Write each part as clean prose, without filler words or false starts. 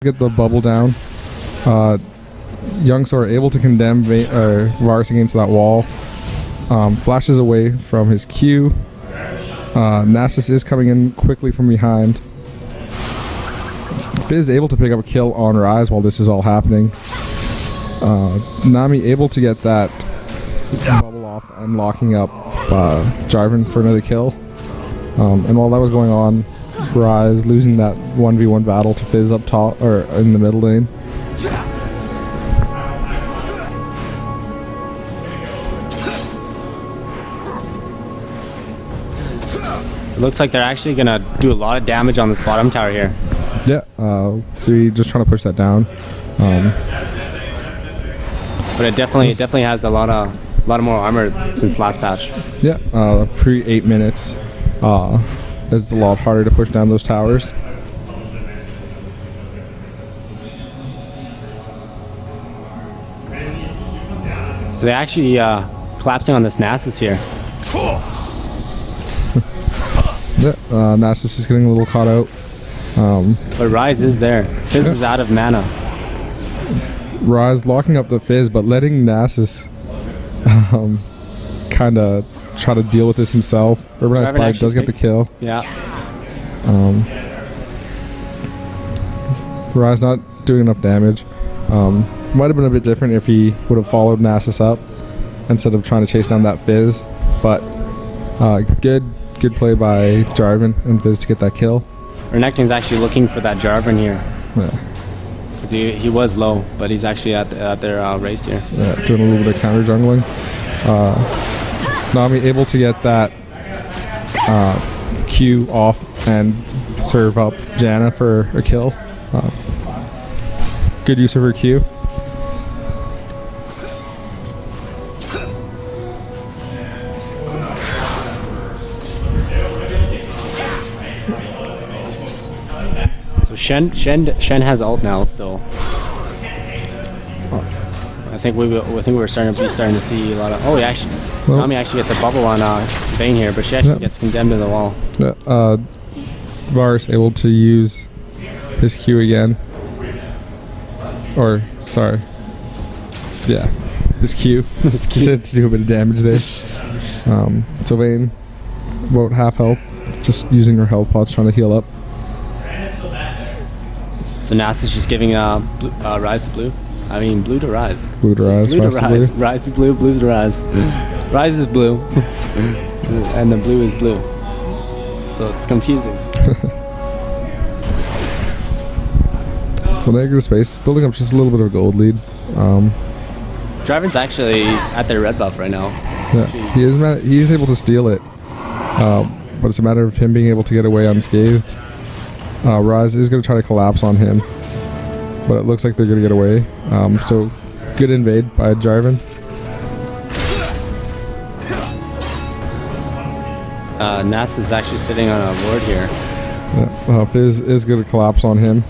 get the bubble down. Youngsor able to condemn Varus against that wall. Flashes away from his Q. Nasus is coming in quickly from behind. Fizz able to pick up a kill on Ryze while this is all happening. Nami able to get that bubble off and locking up Jarvan for another kill. And while that was going on, Ryze losing that 1v1 battle to Fizz up top or in the middle lane. So it looks like they're actually gonna do a lot of damage on this bottom tower here. Yeah, 3 just trying to push that down. But it definitely has a lot more armor since last patch. Yeah, pre 8 minutes. It's a lot harder to push down those towers. So they actually collapsing on this Nasus here. Yeah, Nasus is getting a little caught out. But Ryze is there. Fizz is out of mana. Ryze locking up the Fizz, but letting Nasus kind of try to deal with this himself. Urbanized Spike does get the kill. Yeah. Ryze not doing enough damage. Might have been a bit different if he would have followed Nasus up instead of trying to chase down that Fizz. But good play by Jarvan and Fizz to get that kill. Renekton's actually looking for that Jarvan here. Yeah. Because he was low, but he's actually at their race here. Yeah, doing a little bit of counter jungling. Nami able to get that Q off and serve up Janna for a kill. Good use of her Q. So Shen has ult now, so I think we're starting to see a lot of. Oh, Nami actually gets a bubble on Vayne here, but she actually gets condemned to the wall. Yeah, Varus able to use his Q again. Or sorry, yeah, his Q, to do a bit of damage there. So Vayne about half health, just using her health pots trying to heal up. So Nasus just giving Ryze to blue. I mean, blue to Ryze. Blue to Ryze. Blue to Ryze. Ryze to blue. Blue to Ryze. Ryze is blue, and the blue is blue. So it's confusing. So negative space, building up just a little bit of a gold lead. Jarvan's actually at their red buff right now. Yeah, he is able to steal it, but it's a matter of him being able to get away unscathed. Ryze is going to try to collapse on him, but it looks like they're going to get away. So good invade by Jarvan. Nasus is actually sitting on a ward here. Yeah, Fizz is going to collapse on him.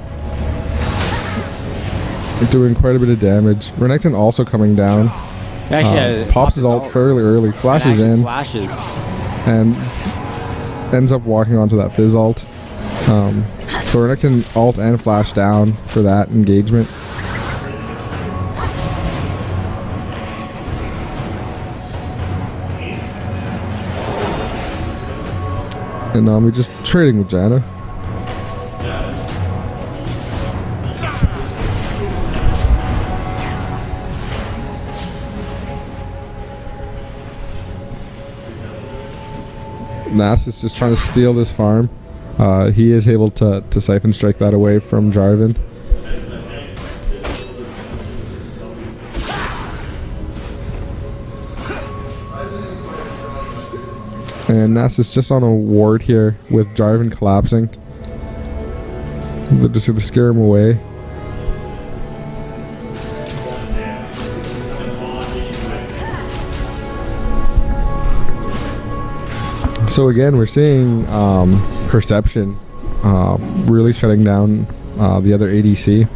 Doing quite a bit of damage. Renekton also coming down. Actually, pops his ult fairly early, flashes in, and ends up walking onto that Fizz ult. So Renekton ult and flash down for that engagement. And we're just trading with Janna. Nasus just trying to steal this farm. He is able to Siphon Strike that away from Jarvan. And Nasus just on a ward here with Jarvan collapsing. They're just going to scare him away. So again, we're seeing Perception really shutting down the other ADC.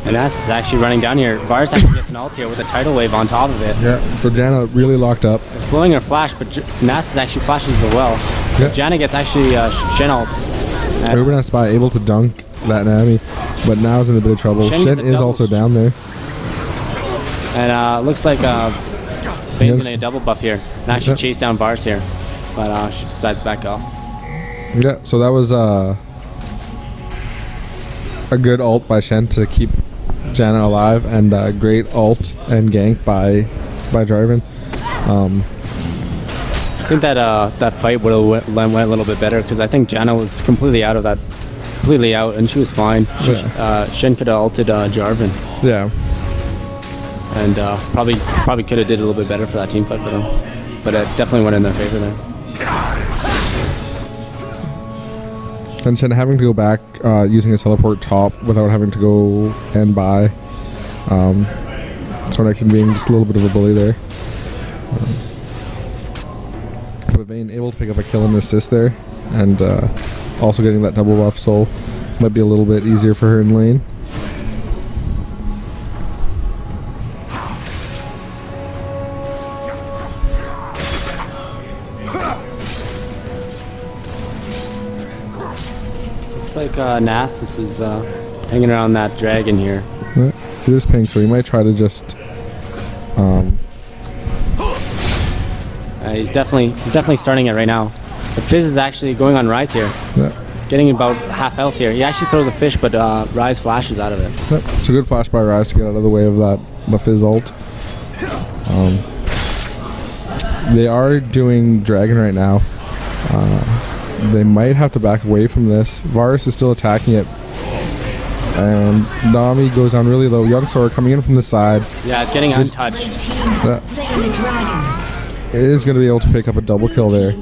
And Nasus is actually running down here. Varus actually gets an ult here with a tidal wave on top of it. Yeah, so Janna really locked up. Blowing her flash, but Nasus actually flashes as well. Yeah. Janna gets actually Shen ults. Urbanized Spy able to dunk that Nami, but now is in a bit of trouble. Shen Shen gets a is double also down there. And looks like Fane's Yes. gonna double buff here. And actually Yep. chase down Vars here. But she decides to back off. Yeah, so that was a good ult by Shen to keep Janna alive, and a great ult and gank by Jarvan. I think that that fight would have went a little bit better because I think Janna was completely out, and she was fine. Shen could have ulted Jarvan, Yeah. and probably could have did a little bit better for that team fight for them. But it definitely went in their favor there. And Shen having to go back using his teleport top without having to go and buy. Renekton being just a little bit of a bully there. But Vayne able to pick up a kill and assist there, and also getting that double buff soul might be a little bit easier for her in lane. Looks like Nasus is hanging around that dragon here. Yeah, it is pink, so he might try to just He's definitely starting it right now. But Fizz is actually going on Rise here, yeah. getting about half health here. He actually throws a fish, but Rise flashes out of it. Yep, it's a good flash by Rise to get out of the way of the Fizz ult. They are doing Dragon right now. They might have to back away from this. Varus is still attacking it. And Nami goes down really low. Young Sora coming in from the side. Yeah, it's getting untouched. Is going to be able to pick up a double kill there.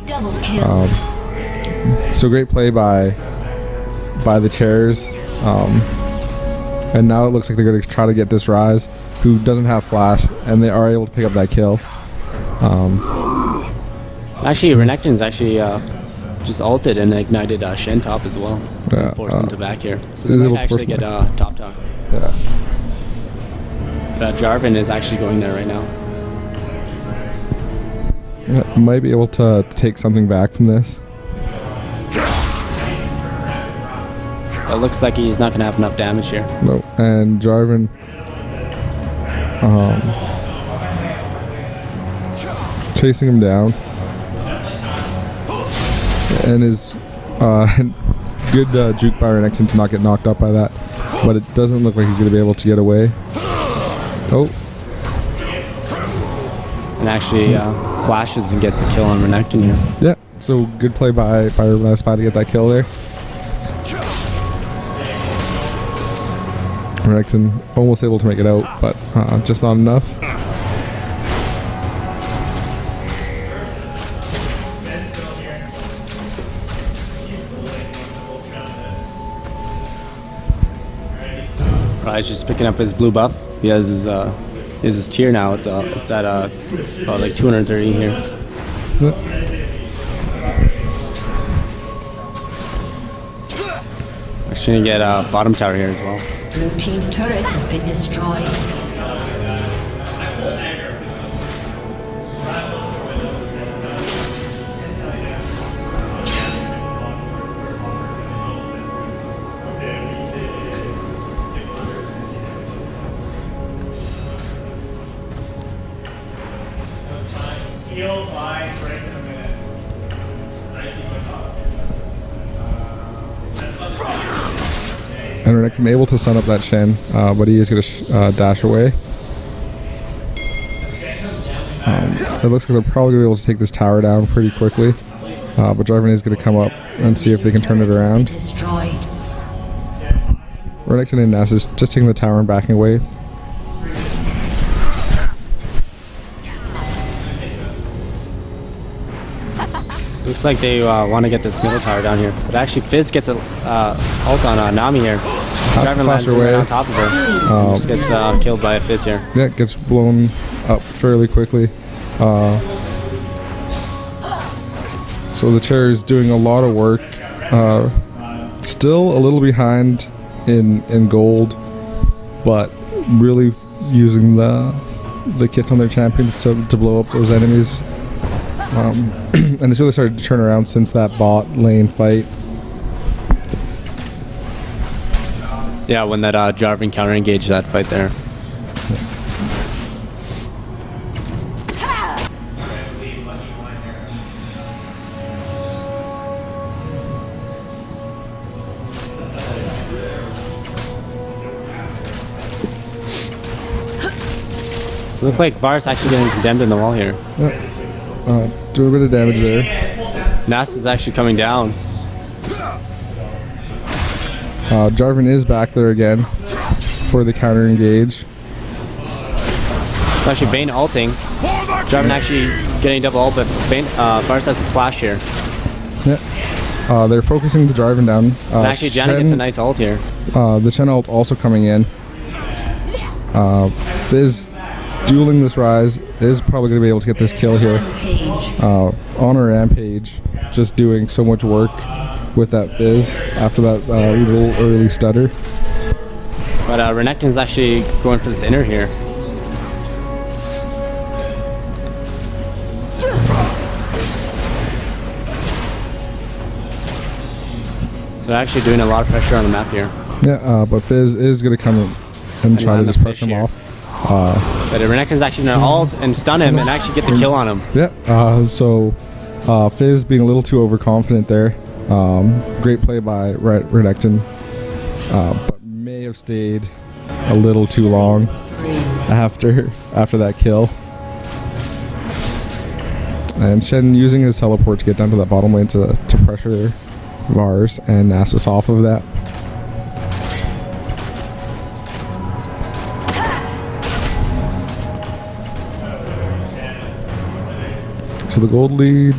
So great play by the chairs. And now it looks like they're going to try to get this Rise, who doesn't have flash, and they are able to pick up that kill. Actually, Renekton's actually just ulted and ignited Shen top as well. Yeah, Forced him to back here. So is they able might to force actually him get top talk. Yeah. But Jarvan is actually going there right now. Yeah, might be able to take something back from this. It looks like he's not going to have enough damage here. No, and Jarvan chasing him down, and is good juke by Renekton to not get knocked up by that, but it doesn't look like he's going to be able to get away. Oh, And actually flashes and gets a kill on Renekton here. yeah. So good play by Spy to get that kill there. Renekton almost able to make it out, but just not enough. Rise just picking up his blue buff. He has his tier now. It's at about like 230 here. Yeah. Actually gonna get bottom tower here as well. Blue team's turret has been destroyed. Heal by break in a minute. Nice And Renekton able to stun up that Shen, but he is going to dash away. It looks like they're probably going to be able to take this tower down pretty quickly. But Jarvan is going to come up and see if they can turn it around. Destroyed. Renekton and Nasus just taking the tower and backing away. Looks like they want to get this middle tower down here. But actually Fizz gets a ult on Nami here. Jarvan flash lands away. right on top of her. Just gets killed by a Fizz here. Yeah, gets blown up fairly quickly. So the chair is doing a lot of work. Still a little behind in gold, but really using the kits on their champions to blow up those enemies. And it's really started to turn around since that bot lane fight. Yeah, when that Jarvan counter engaged that fight there. Looks like Varus actually getting condemned in the wall here. Doing a bit of damage there. Nass is actually coming down. Jarvan is back there again for the counter engage. Actually, Vayne ulting. Jarvan actually getting double ult, but Varus has a flash here. Yeah. They're focusing the Jarvan down. And actually, Janna gets a nice ult here. The Shen ult also coming in. Fizz dueling this Ryze is probably going to be able to get this kill here. On a Rampage, just doing so much work with that Fizz after that little early stutter. But Renekton's actually going for this inner here. So they're actually doing a lot of pressure on the map here. Yeah, but Fizz is going to come in and try to land just the press him fish here. off. But Renekton's actually going to ult and stun him and actually get the kill on him. Yeah, so Fizz being a little too overconfident there. Great play by Renekton, but may have stayed a little too long after that kill. And Shen using his teleport to get down to that bottom lane to pressure Varus and Nasus off of that. So the gold lead,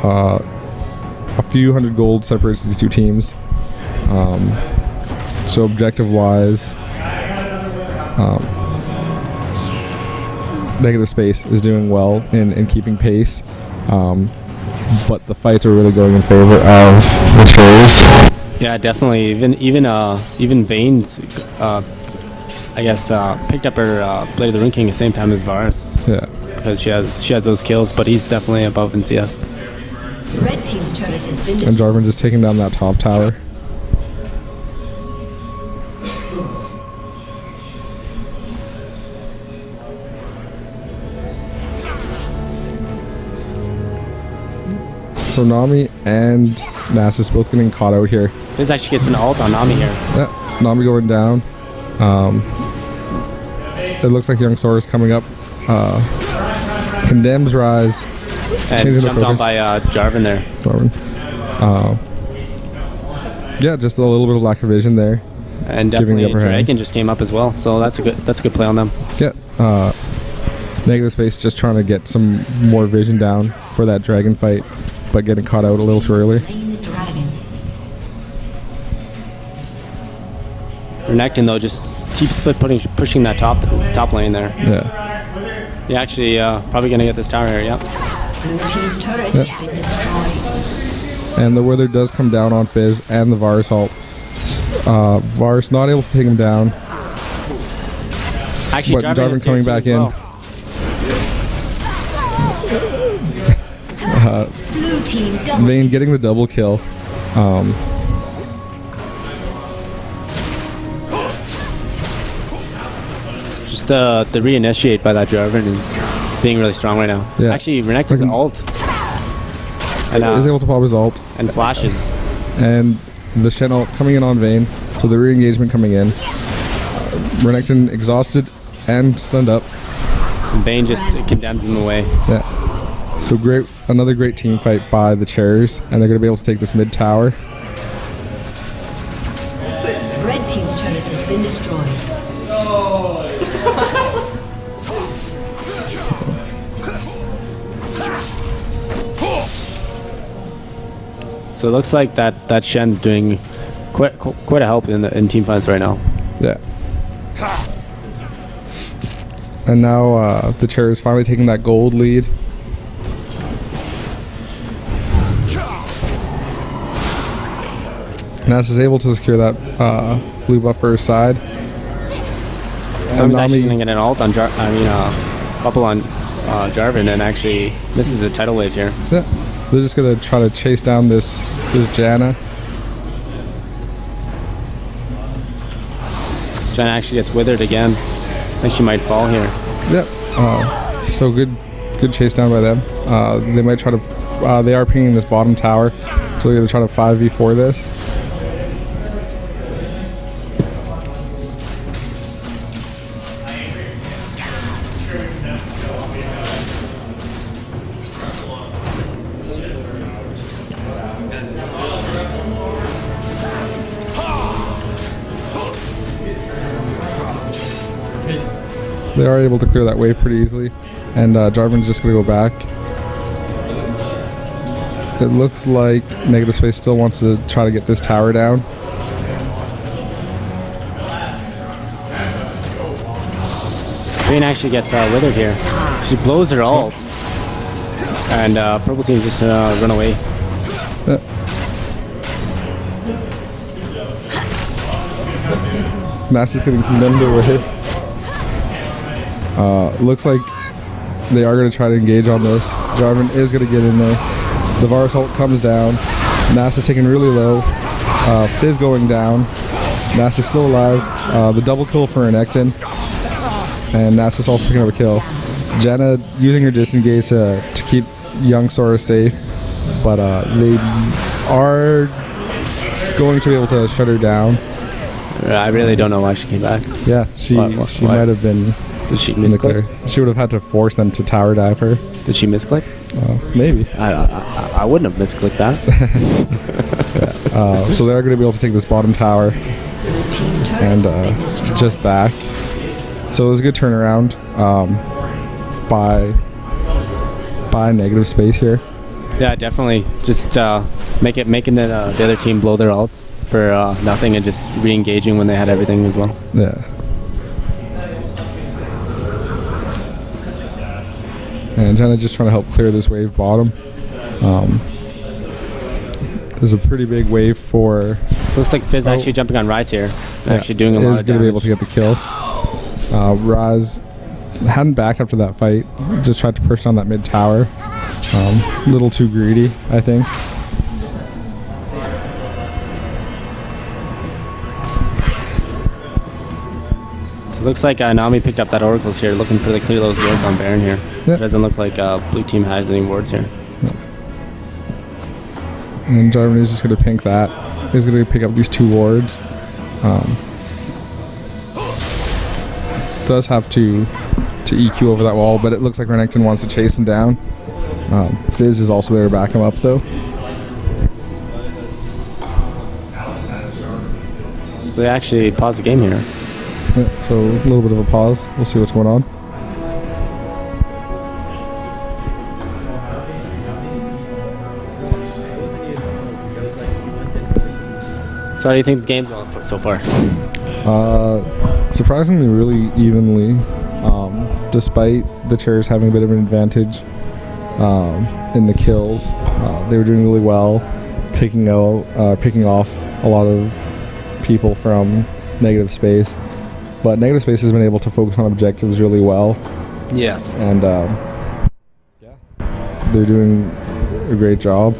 a few hundred gold separates these two teams. So objective-wise, Negative Space is doing well in keeping pace, but the fights are really going in favor of the Cherries. Yeah, definitely. Even Vayne's, I guess, picked up her Blade of the Rune King at the same time as Varus. Yeah. Because she has those kills, but he's definitely above in CS. Red team's turret has been And destroyed. Jarvan just taking down that top tower. So Nami and Nasus both getting caught out here. This actually gets an ult on Nami here. Yeah, Nami going down. It looks like Young Sora is coming up. Condemns Ryze. And Changing the jumped on focus. by Jarvan there. Jarvan. Yeah, just a little bit of lack of vision there. And Giving the definitely upper hand. Dragon just came up as well. So that's a good play on them. Yeah, Negative Space just trying to get some more vision down for that dragon fight, but getting caught out a little too early. Slain the dragon. Renekton though just keeps pushing that top lane there. Yeah, Yeah, actually probably gonna get this tower here. Yep. Blue team's turret has been destroyed. and the Wither does come down on Fizz and the Varus ult. Varus not able to take him down, Actually, but Jarvan Jarvan coming back in. Blue team double. Vayne getting the double kill. Just the reinitiate by that Jarvan is being really strong right now. Yeah. Actually, Renekton's ult Is able to pop his ult, and flashes. and the Shen ult coming in on Vayne, so the re-engagement coming in. Renekton exhausted and stunned up. And Vayne just condemned him away. Yeah. So great, another great team fight by the Chairs, and they're going to be able to take this mid tower. Red team's turret has been destroyed. So it looks like that Shen's doing quite a help in team fights right now. Yeah. And now the Chairs finally taking that gold lead. Nasus is able to secure that blue buff for his side. And Nami's actually Nami, gonna get an ult on bubble on Jarvan and actually misses a tidal wave here. yeah, they're just gonna try to chase down this Janna. Jenna actually gets withered again. I think she might fall here. Yep. So good chase down by them. They might try to. They are pinging this bottom tower, so they're gonna try to 5v4 this. They are able to clear that wave pretty easily, and Jarvan's just gonna go back. It looks like Negative Space still wants to try to get this tower down. Vayne actually gets withered here. She blows her ult, and purple team just run away. Nasty's getting condemned away. Looks like they are going to try to engage on this. Jarvan is going to get in there. The Varus ult comes down. Nasty's taken really low. Fizz going down. Nasty's still alive. The double kill for Renekton. And Nasty's also picking up a kill. Jenna using her disengage to keep young Sora safe. But they are going to be able to shut her down. I really don't know why she came back. Yeah, she What? might have been Did she in the clear. misclick? She would have had to force them to tower dive her. Did she misclick? Maybe. I wouldn't have misclicked that. So they're going to be able to take this bottom tower Team's turret and has been destroyed. just back. So it was a good turnaround by Negative Space here. Yeah, definitely. Just making the other team blow their ults for nothing and just re-engaging when they had everything as well. Yeah. And Jenna just trying to help clear this wave bottom. There's a pretty big wave for. Looks like Fizz actually jumping on Rise here. Actually doing a lot is of going to be able damage. to get the kill. Raz hadn't backed up to that fight. Just tried to push on that mid tower. A little too greedy, I think. So it looks like Nami picked up that Oracles here, looking for the clear those wards on Baron here. Yep. It doesn't look like blue team has any wards here. And Jarvan is just going to pink that. He's going to pick up these 2 wards. Does have to EQ over that wall, but it looks like Renekton wants to chase him down. Fizz is also there to back him up, though. So they actually paused the game here. Yeah, so a little bit of a pause. We'll see what's going on. So how do you think this game's going so far? Surprisingly, really evenly, despite the Chairs having a bit of an advantage in the kills. They were doing really well, picking off a lot of people from Negative Space. But Negative Space has been able to focus on objectives really well, Yes. and they're doing a great job.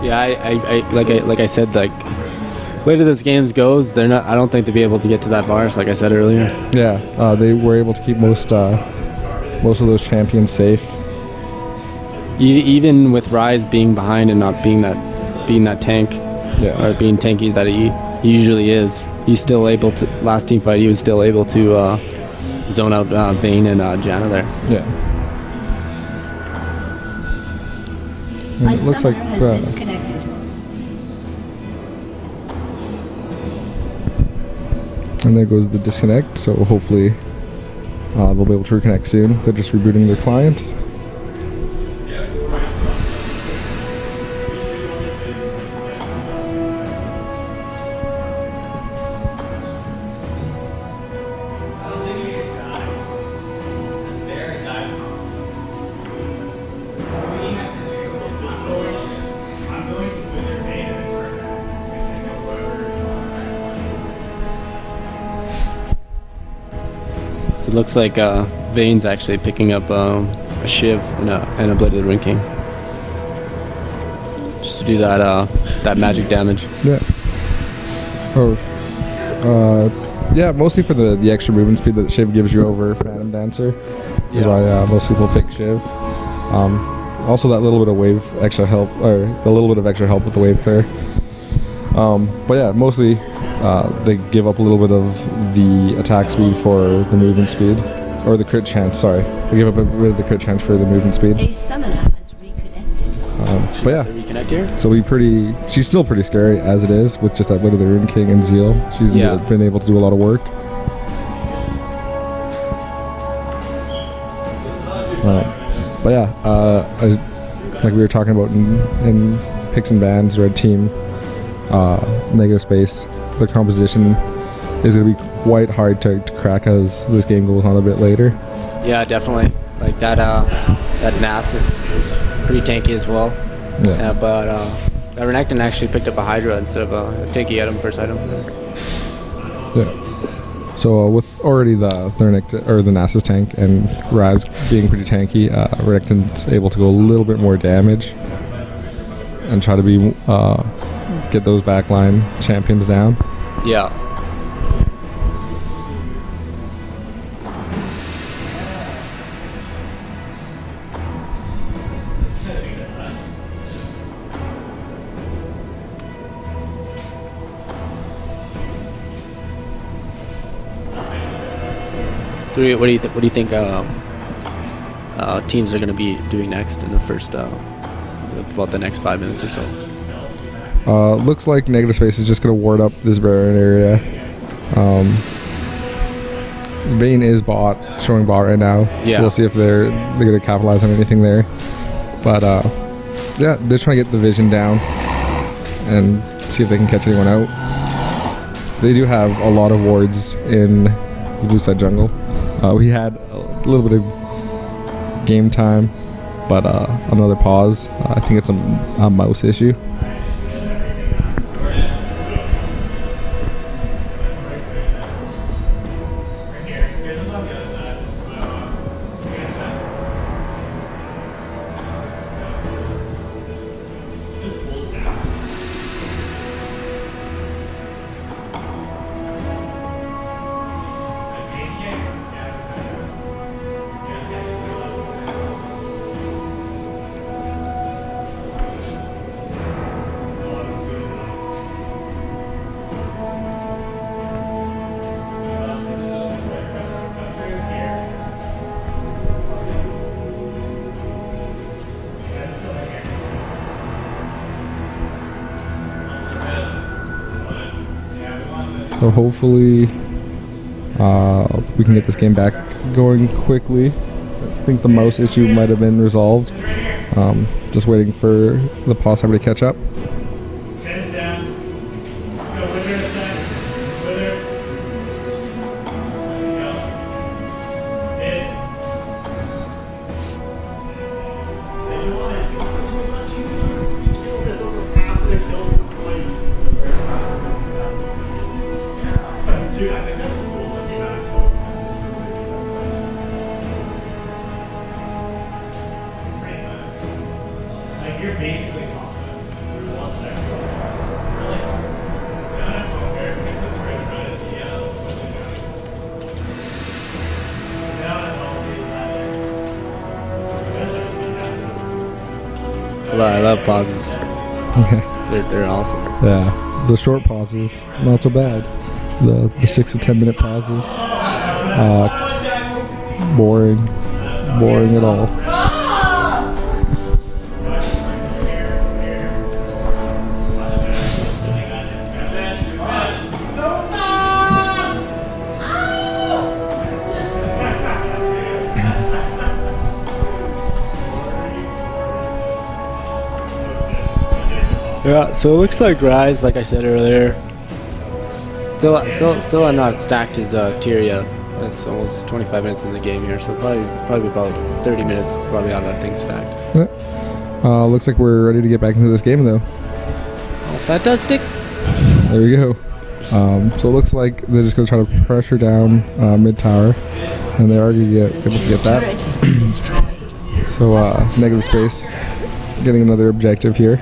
Yeah, I like I said, like later this game goes, they're not. I don't think they'll be able to get to that Varus, like I said earlier. Yeah, they were able to keep most of those champions safe. Even with Rise being behind and not being that tank Yeah, or being tanky that he usually is, he's still able to. Last team fight, he was still able to zone out Vayne and Janna there. yeah. And A it looks like summoner has disconnected. and there goes the disconnect. So hopefully they'll be able to reconnect soon. They're just rebooting their client. So it looks like Vayne's actually picking up a Shiv and a Blade of the Ring King. Just to do that that magic damage. Yeah. Oh. Yeah, mostly for the extra movement speed that Shiv gives you over Phantom Dancer. Is why most people pick Shiv. Also, that little bit of wave extra help, or the little bit of extra help with the wave clear. But yeah, mostly they give up a little bit of the attack speed for the movement speed, or the crit chance. Sorry, they give up a bit of the crit chance for the movement speed. A summoner has reconnected. But yeah, The reconnect here. so we pretty. She's still pretty scary as it is with just that bit of the Rune King and Zeal. She's been able to do a lot of work. But yeah, like we were talking about in picks and bans, red team, negative space, the composition is going to be quite hard to crack as this game goes on a bit later. Yeah, definitely. Like that Nass is pretty tanky as well. Yeah. But Renekton actually picked up a Hydra instead of a tanky item, first item. Yeah. So with already the Renekton, or the Nasus tank and Raz being pretty tanky, Renekton's able to go a little bit more damage and try to be get those backline champions down. Yeah. So what do you think teams are going to be doing next in the first about the next 5 minutes or so? Looks like negative space is just going to ward up this Baron area. Vayne is showing bot right now. Yeah. We'll see if they're going to capitalize on anything there. But yeah, they're trying to get the vision down and see if they can catch anyone out. They do have a lot of wards in the blue side jungle. We had a little bit of game time, but another pause. I think it's a mouse issue. So hopefully we can get this game back going quickly. I think the mouse issue might have been resolved. Just waiting for the pause timer to catch up. Hands down. Go wither a sec. Wither. Let's go. Hit. They do want to kill this over half their kills complete. Dude, I think that's the rules of the like you're basically confident. You want the next one. Really? You don't have to compare because the first run is yellow. Now I don't see that. I love pauses. They're awesome. Yeah, the short pauses, not so bad. The 6 to 10 minute pauses, boring at all. Yeah, so it looks like Rise, like I said earlier, still not stacked his tier yet. It's almost 25 minutes in the game here, so probably about 30 minutes probably on that thing stacked. Yeah. Looks like we're ready to get back into this game though. Oh, fantastic! There we go. So it looks like they're just going to try to pressure down mid tower, and they are going to get able to get Turret that. has been destroyed. So negative space, getting another objective here.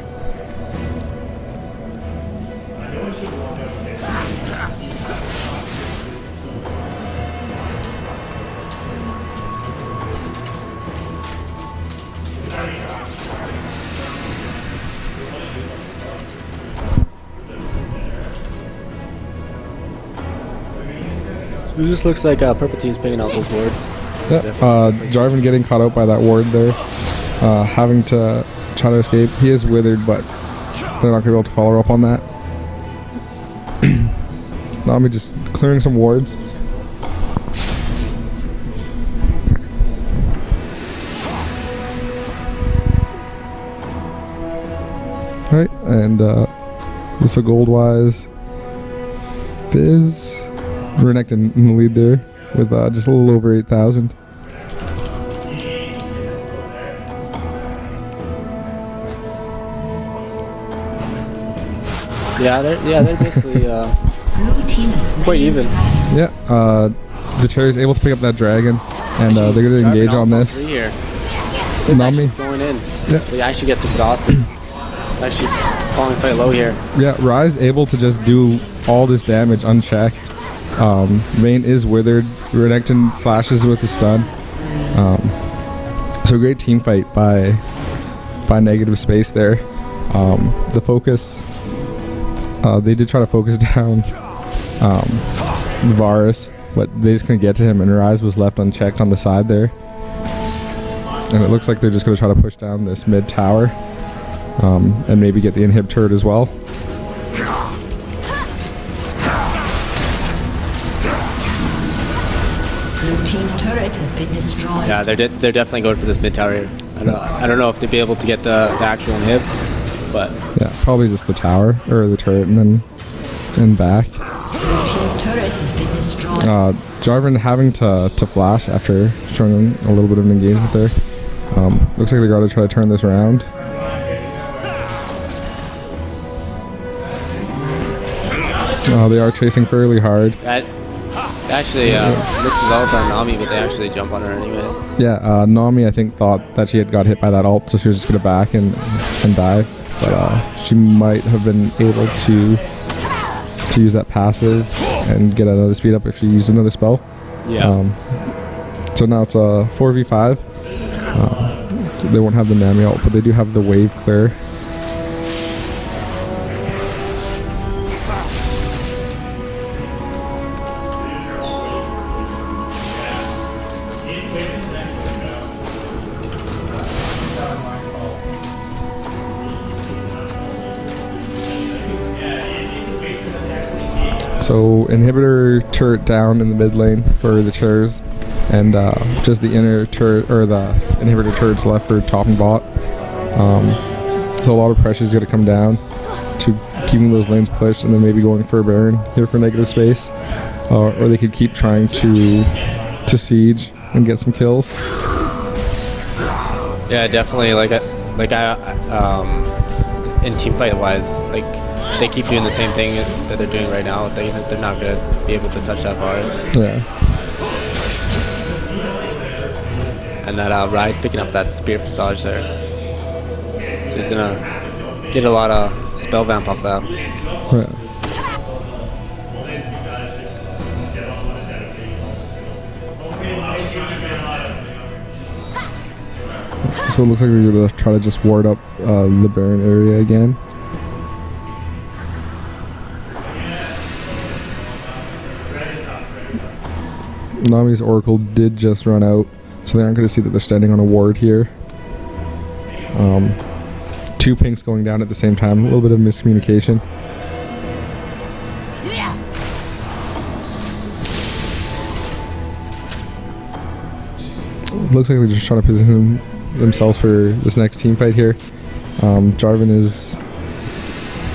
It just looks like Purple Team's picking out those wards. Yeah. Jarvan getting caught out by that ward there. Having to try to escape. He is withered, but they're not going to be able to follow her up on that. Nami just clearing some wards. Right, and just a gold wise. Fizz. Renekton in the lead there with just a little over 8,000. Yeah, they're basically Blue team is slain. quite even. Yeah, the Cherry's able to pick up that dragon, and they're going to engage on this. Here. This Nami. actually's going in. Yeah. He actually gets exhausted. Actually falling quite low here. Yeah, Ryze able to just do all this damage unchecked. Vayne is withered. Renekton flashes with the stun. So great team fight by Negative Space there. The focus, they did try to focus down Varus, but they just couldn't get to him, and Ryze was left unchecked on the side there. And it looks like they're just going to try to push down this mid tower, and maybe get the inhib turret as well. Blue team's turret has been destroyed. Yeah, they're definitely going for this mid tower here. I don't know if they'd be able to get the actual inhib, but Yeah, probably just the tower or the turret, and then back. Blue team's turret has been destroyed. Jarvan having to flash after showing a little bit of an engagement there. Looks like they got to try to turn this around. They are chasing fairly hard. that actually misses out on Nami, but they actually jump on her anyways. Yeah, Nami I think thought that she had got hit by that ult, so she was just gonna back and die. But she might have been able to use that passive and get another speed up if she used another spell. Yeah. So now it's a 4v5. They won't have the Nami ult, but they do have the wave clear. So inhibitor turret down in the mid lane for the Chairs, and just the inner turret or the inhibitor turrets left for top and bot. So a lot of pressure is going to come down to keeping those lanes pushed, and then maybe going for a Baron here for Negative Space, or they could keep trying to siege and get some kills. Yeah, definitely. In team fight wise, they keep doing the same thing that they're doing right now. They're not gonna be able to touch that Varus. Yeah. And that Ryze picking up that Spear Visage there, so he's gonna get a lot of spell vamp off that. Yeah. So it looks like they're going to try to just ward up the Baron area again. Nami's Oracle did just run out, so they aren't going to see that they're standing on a ward here. Two pinks going down at the same time, a little bit of miscommunication. Looks like they're just trying to position themselves for this next team fight here. Jarvan is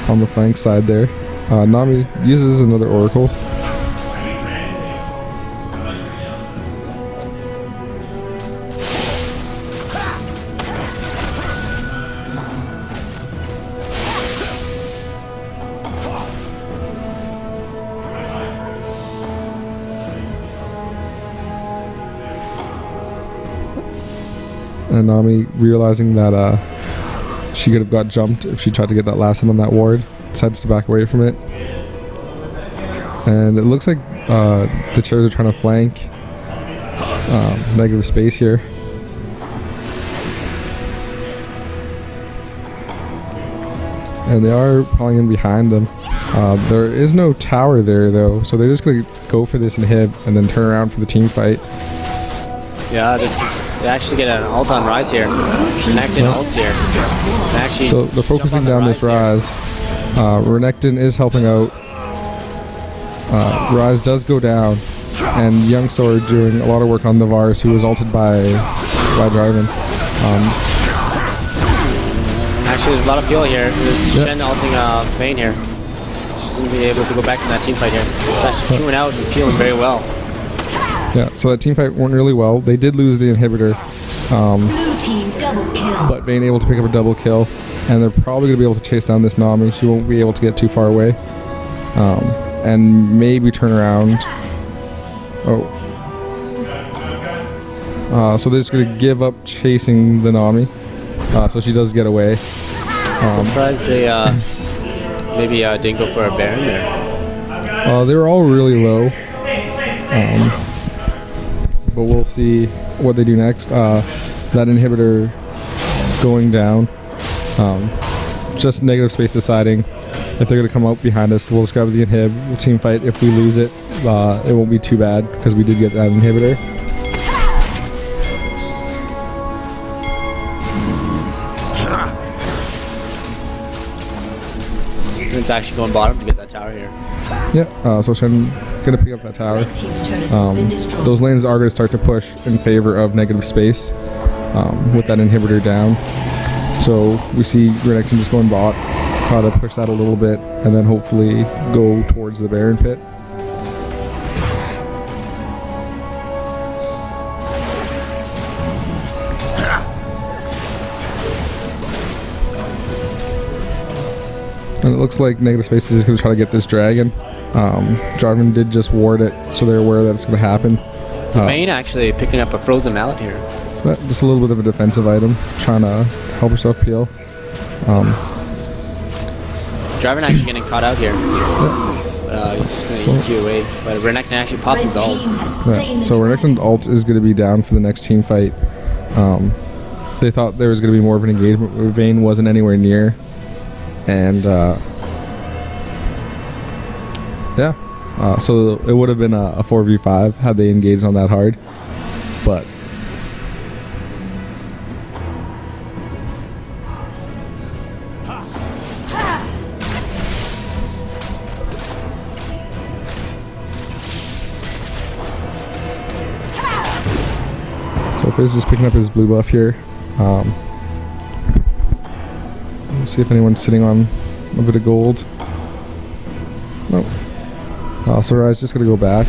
on the flank side there. Nami uses another Oracles. And Nami, realizing that she could have got jumped if she tried to get that last hit on that ward, decides to back away from it. And it looks like the Chairs are trying to flank Negative Space here. And they are piling in behind them. There is no tower there though, so they're just gonna go for this inhib and then turn around for the team fight. Yeah, they actually get an ult on Rise here. Renekton ults here. And actually So they're jump on focusing the down this here. Rise. Renekton is helping out. Rise does go down, and Young Sword doing a lot of work on the Varus, who was ulted by Jarvan. Actually, there's a lot of peel here. There's Yep. Shen ulting Vayne here. She's going to be able to go back in that team fight here. She's actually queuing out and peeling very well. Yeah, so that team fight went really well. They did lose the inhibitor, Blue team double kill. but being able to pick up a double kill, and they're probably going to be able to chase down this Nami. She won't be able to get too far away, and maybe turn around. So they're just going to give up chasing the Nami, so she does get away. Surprised they maybe didn't go for a Baron there. They were all really low, but we'll see what they do next. That inhibitor going down. Just negative space deciding if they're going to come out behind us. We'll just grab the inhib. We'll team fight. If we lose it, it won't be too bad because we did get that inhibitor. It's actually going bottom to get that tower here. Yeah, so Shen going to pick up that tower. Red team's turret has been destroyed. Those lanes are going to start to push in favor of negative space with that inhibitor down. So we see Renekton just going bot, try to push that a little bit, and then hopefully go towards the Baron pit. And it looks like negative space is going to try to get this dragon. Jarvan did just ward it, so they're aware that it's going to happen. So Vayne actually picking up a frozen mallet here. But just a little bit of a defensive item, trying to help herself peel. Jarvan actually getting caught out here. But he's just going to EQ away. But Renekton actually pops Red his ult. team has Yeah. slain the So dragon. Renekton's ult is going to be down for the next team fight. They thought there was going to be more of an engagement, but Vayne wasn't anywhere near. And so it would have been a 4v5 had they engaged on that hard. But so Fizz just picking up his blue buff here. Let's see if anyone's sitting on a bit of gold. Nope. So Rise just gonna go back.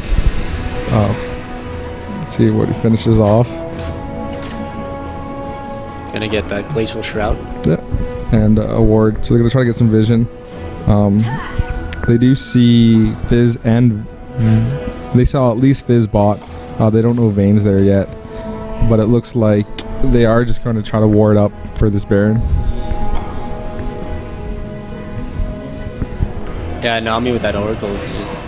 Let's see what he finishes off. He's going to get that Glacial Shroud. Yeah. And a ward. So they're gonna try to get some vision. They do see Fizz and they saw at least Fizz bot. They don't know Vayne's there yet, but it looks like they are just going to try to ward up for this Baron. Yeah, Nami with that Oracle is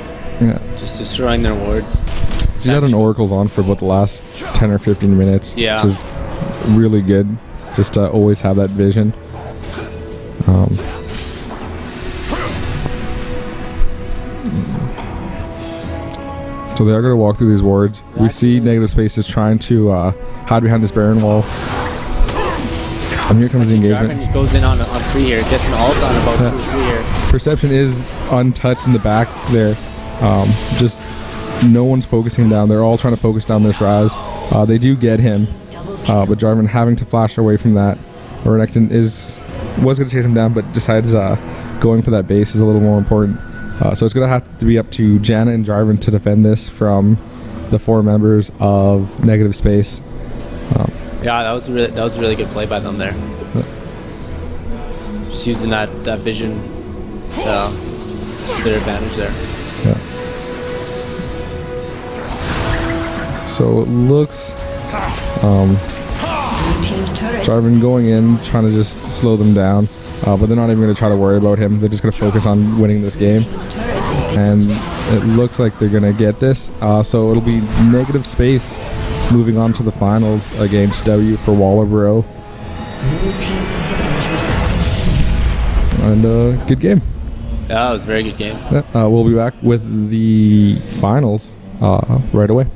just destroying their wards. She had an Oracle's on for about the last 10 or 15 minutes. Yeah. Which is really good. Just to always have that vision. So they are going to walk through these wards. We see negative spaces trying to hide behind this Baron wall. And here comes the engagement. Jarvan goes in on 3 here, gets an ult on about 2 or 3 here. Perception is untouched in the back there. Just no one's focusing down. They're all trying to focus down this Rise. They do get him, but Jarvan having to flash away from that. Renekton was going to chase him down, but decides going for that base is a little more important. So it's going to have to be up to Janna and Jarvan to defend this from the 4 members of negative space. Yeah, that was a really good play by them there. Just using that vision to their advantage there. Yeah. So it looks Blue team's turret. Jarvan going in, trying to just slow them down. But they're not even going to try to worry about him. They're just going to focus on winning this game. Team's turret has been And it looks like they're going to get this. So it'll be negative space moving on to the finals against W for Wall of Row. Blue team's inhibitors resistance. And good game. Yeah, it was a very good game. We'll be back with the finals right away.